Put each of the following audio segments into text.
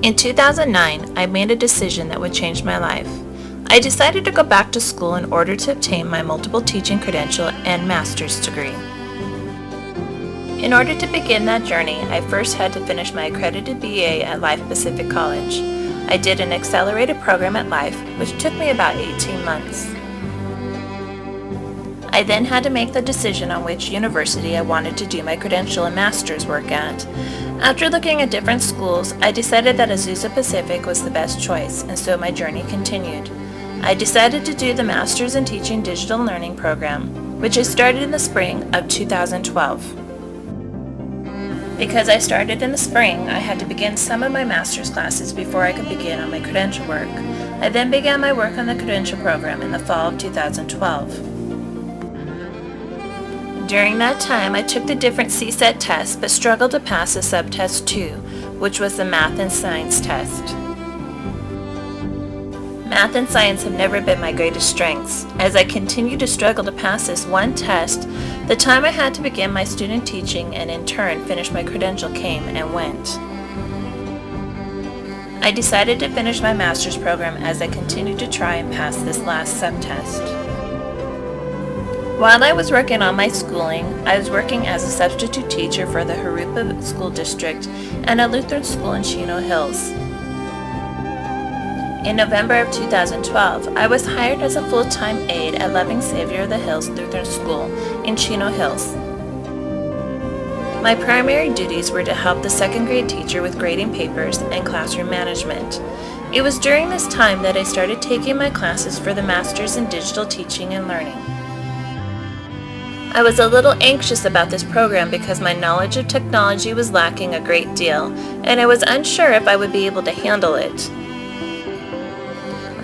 In 2009, I made a decision that would change my life. I decided to go back to school in order to obtain my multiple teaching credential and master's degree. In order to begin that journey, I first had to finish my accredited BA at Life Pacific College. I did an accelerated program at Life, which took me about 18 months. I then had to make the decision on which university I wanted to do my credential and master's work at. After looking at different schools, I decided that Azusa Pacific was the best choice, and so my journey continued. I decided to do the Master's in Teaching Digital Learning program, which I started in the spring of 2012. Because I started in the spring, I had to begin some of my master's classes before I could begin on my credential work. I then began my work on the credential program in the fall of 2012. During that time, I took the different CSET tests but struggled to pass the subtest 2, which was the Math and Science test. Math and science have never been my greatest strengths. As I continued to struggle to pass this one test, the time I had to begin my student teaching and in turn finish my credential came and went. I decided to finish my master's program as I continued to try and pass this last subtest. While I was working on my schooling, I was working as a substitute teacher for the Jurupa School District and a Lutheran school in Chino Hills. In November of 2012, I was hired as a full-time aide at Loving Savior of the Hills Lutheran School in Chino Hills. My primary duties were to help the second grade teacher with grading papers and classroom management. It was during this time that I started taking my classes for the Masters in Digital Teaching and Learning. I was a little anxious about this program because my knowledge of technology was lacking a great deal, and I was unsure if I would be able to handle it.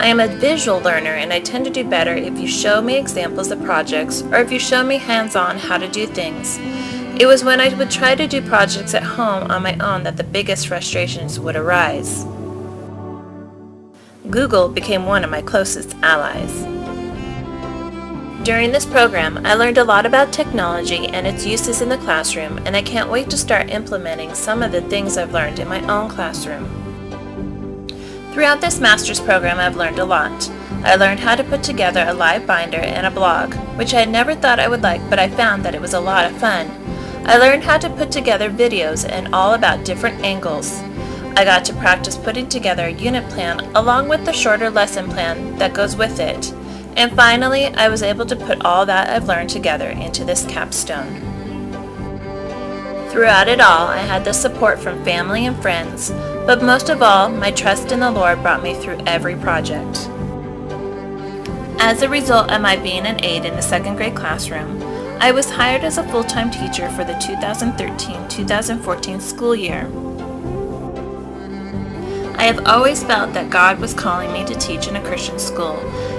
I am a visual learner, and I tend to do better if you show me examples of projects or if you show me hands-on how to do things. It was when I would try to do projects at home on my own that the biggest frustrations would arise. Google became one of my closest allies. During this program, I learned a lot about technology and its uses in the classroom, and I can't wait to start implementing some of the things I've learned in my own classroom. Throughout this master's program, I've learned a lot. I learned how to put together a live binder and a blog, which I had never thought I would like, but I found that it was a lot of fun. I learned how to put together videos and all about different angles. I got to practice putting together a unit plan along with the shorter lesson plan that goes with it. And finally, I was able to put all that I've learned together into this capstone. Throughout it all, I had the support from family and friends, but most of all, my trust in the Lord brought me through every project. As a result of my being an aide in the second grade classroom, I was hired as a full-time teacher for the 2013-2014 school year. I have always felt that God was calling me to teach in a Christian school,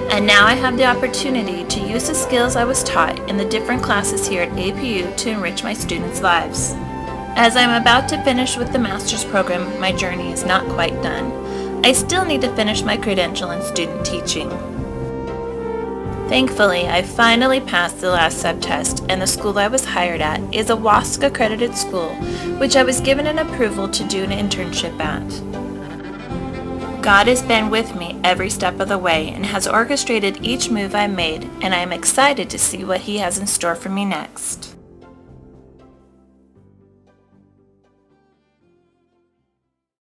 and now I have the opportunity to use the skills I was taught in the different classes here at APU to enrich my students' lives. As I'm about to finish with the master's program, my journey is not quite done. I still need to finish my credential in student teaching. Thankfully, I finally passed the last subtest, and the school I was hired at is a WASC accredited school, which I was given an approval to do an internship at. God has been with me every step of the way and has orchestrated each move I made, and I am excited to see what He has in store for me next.